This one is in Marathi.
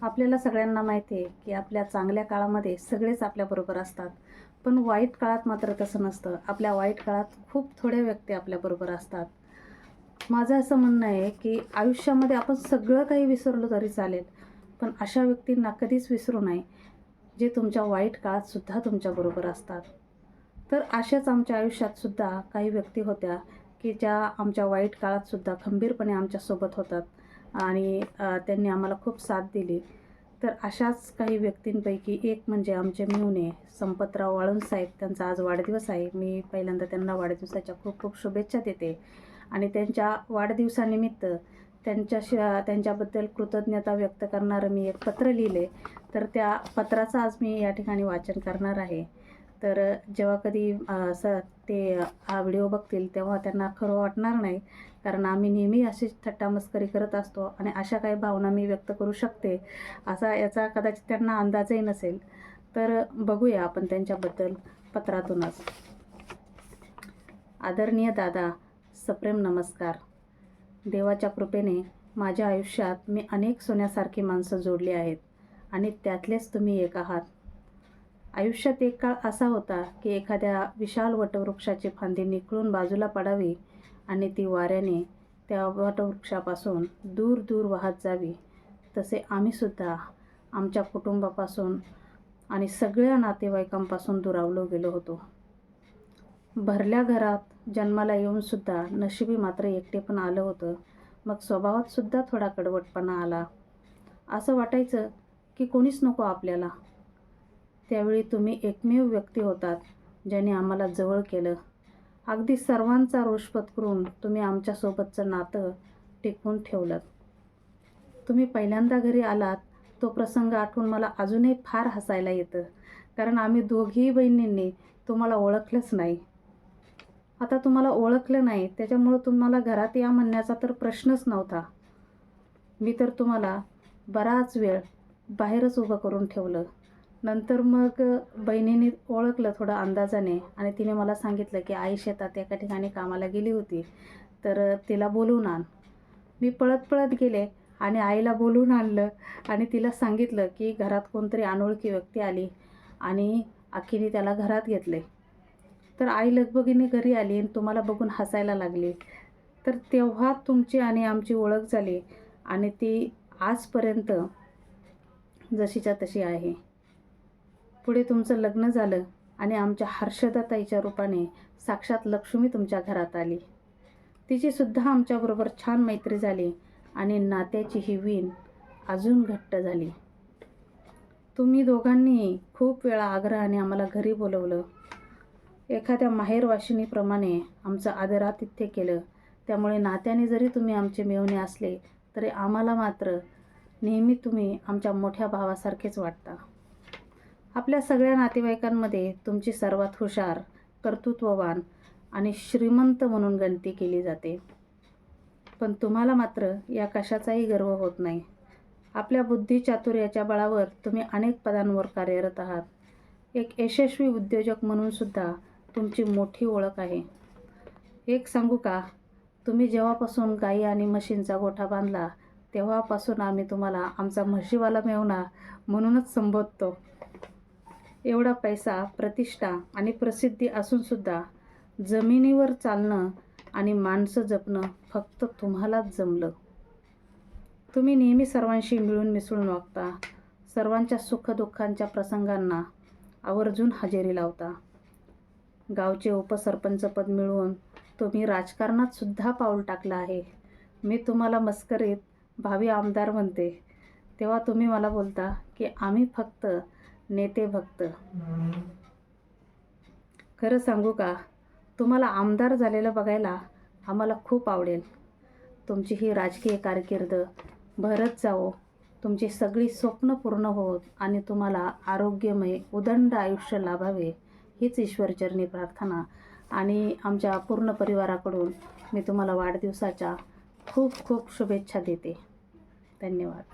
आपल्याला सगळ्यांना माहिती आहे की आपल्या चांगल्या काळामध्ये सगळेच आपल्याबरोबर असतात, पण वाईट काळात मात्र तसं नसतं. आपल्या वाईट काळात खूप थोड्या व्यक्ती आपल्याबरोबर असतात. माझं असं म्हणणं आहे की आयुष्यामध्ये आपण सगळं काही विसरलो तरी चालेल, पण अशा व्यक्तींना कधीच विसरू नये जे तुमच्या वाईट काळात सुद्धा तुमच्याबरोबर असतात. तर अशाच आमच्या आयुष्यात सुद्धा काही व्यक्ती होत्या की ज्या आमच्या वाईट काळात सुद्धा खंबीरपणे आमच्यासोबत होतात आणि त्यांनी आम्हाला खूप साथ दिली. तर अशाच काही व्यक्तींपैकी एक म्हणजे आमचे मेहुणे संपतराव वाळुंजसाहेब. त्यांचा आज वाढदिवस आहे. मी पहिल्यांदा त्यांना वाढदिवसाच्या खूप खूप शुभेच्छा देते आणि त्यांच्या वाढदिवसानिमित्त त्यांच्याबद्दल कृतज्ञता व्यक्त करणारं मी एक पत्र लिहिले. तर त्या पत्राचं आज मी या ठिकाणी वाचन करणार आहे. तर जेव्हा कधी ते हा व्हिडिओ बघतील तेव्हा त्यांना खरं वाटणार नाही, कारण आम्ही नेहमी अशीच थट्टामस्करी करत असतो आणि अशा काही भावना मी व्यक्त करू शकते असा याचा कदाचित त्यांना अंदाजही नसेल. तर बघूया आपण त्यांच्याबद्दल पत्रातूनच. आदरणीय दादा, सप्रेम नमस्कार. देवाच्या कृपेने माझ्या आयुष्यात मी अनेक सोन्यासारखी माणसं जोडली आहेत आणि त्यातलेच तुम्ही एक आहात. आयुष्यात एक काळ असा होता की एखाद्या विशाल वटवृक्षाची फांदी निखळून बाजूला पडावी आणि ती वाऱ्याने त्या वटवृक्षापासून दूर दूर वाहत जावी. तसे आम्हीसुद्धा आमच्या कुटुंबापासून आणि सगळ्या नातेवाईकांपासून दुरावलो गेलो होतो. भरल्या घरात जन्माला येऊनसुद्धा नशिबी मात्र एकटेपण आलं होतं. मग स्वभावातसुद्धा थोडा कडवटपणा आला. असं वाटायचं की कोणीच नको आपल्याला. त्यावेळी तुम्ही एकमेव व्यक्ती होतात ज्याने आम्हाला जवळ केलं. अगदी सर्वांचा रोष पत्करून तुम्ही आमच्यासोबतचं नातं टिकवून ठेवलं. तुम्ही पहिल्यांदा घरी आलात तो प्रसंग आठवून मला अजूनही फार हसायला येतं, कारण आम्ही दोघीही बहिणींनी तुम्हाला ओळखलंच नाही. आता तुम्हाला ओळखलं नाही त्याच्यामुळं तुम्हाला घरात या म्हणण्याचा तर प्रश्नच नव्हता. मी तर तुम्हाला बराच वेळ बाहेरच उभं करून ठेवलं. नंतर मग बहिणीने ओळखलं थोडं अंदाजाने आणि तिने मला सांगितलं की आई शेतात एका ठिकाणी कामाला गेली होती, तर तिला बोलवून आण. मी पळत पळत गेले आणि आईला बोलवून आणलं आणि तिला सांगितलं की घरात कोणतरी अनोळखी व्यक्ती आली आणि अख्खीने त्याला घरात घेतले. तर आई लगबगीने घरी आली आणि तुम्हाला बघून हसायला लागली. तर तेव्हा तुमची आणि आमची ओळख झाली आणि ती आजपर्यंत जशीच्या तशी आहे. पुढे तुमचं लग्न झालं आणि आमच्या हर्षदाताईच्या रूपाने साक्षात लक्ष्मी तुमच्या घरात आली. तिचीसुद्धा आमच्याबरोबर छान मैत्री झाली आणि नात्याची ही वीण अजून घट्ट झाली. तुम्ही दोघांनी खूप वेळा आग्रहाने आम्हाला घरी बोलवलं. एखाद्या माहेरवाशिनीप्रमाणे आमचं आदरातिथ्य केलं. त्यामुळे नात्याने जरी तुम्ही आमचे मेहुणे असले तरी आम्हाला मात्र नेहमी तुम्ही आमच्या मोठ्या भावासारखेच वाटता. आपल्या सगळ्या नातेवाईकांमध्ये तुमची सर्वात हुशार, कर्तृत्ववान आणि श्रीमंत म्हणून गणती केली जाते. पण तुम्हाला मात्र या कशाचाही गर्व होत नाही. आपल्या बुद्धिचातुर्याच्या बळावर तुम्ही अनेक पदांवर कार्यरत आहात. एक यशस्वी उद्योजक म्हणून सुद्धा तुमची मोठी ओळख आहे. एक सांगू का, तुम्ही जेव्हापासून गाई आणि म्हशींचा गोठा बांधला तेव्हापासून आम्ही तुम्हाला आमचा म्हशीवाला मेहुणा म्हणूनच संबोधतो. एवढा पैसा, प्रतिष्ठा आणि प्रसिद्धी असूनसुद्धा जमिनीवर चालणं आणि माणसं जपणं फक्त तुम्हालाच जमलं. तुम्ही नेहमी सर्वांशी मिळून मिसळून वागता. सर्वांच्या सुखदुःखांच्या प्रसंगांना आवर्जून हजेरी लावता. गावचे उपसरपंचपद मिळवून तुम्ही राजकारणात सुद्धा पाऊल टाकलं आहे. मी तुम्हाला मस्करीत भावी आमदार म्हणते, तेव्हा तुम्ही मला बोलता की आम्ही फक्त नेते भक्त. खरं सांगू का, तुम्हाला आमदार झालेलं बघायला आम्हाला खूप आवडेल. तुमची ही राजकीय कारकीर्द भरत जावो, तुमची सगळी स्वप्न पूर्ण होत आणि तुम्हाला आरोग्यमय उदंड आयुष्य लाभावे हीच ईश्वरचरणी प्रार्थना. आणि आमच्या पूर्ण परिवाराकडून मी तुम्हाला वाढदिवसाच्या खूप खूप शुभेच्छा देते. धन्यवाद.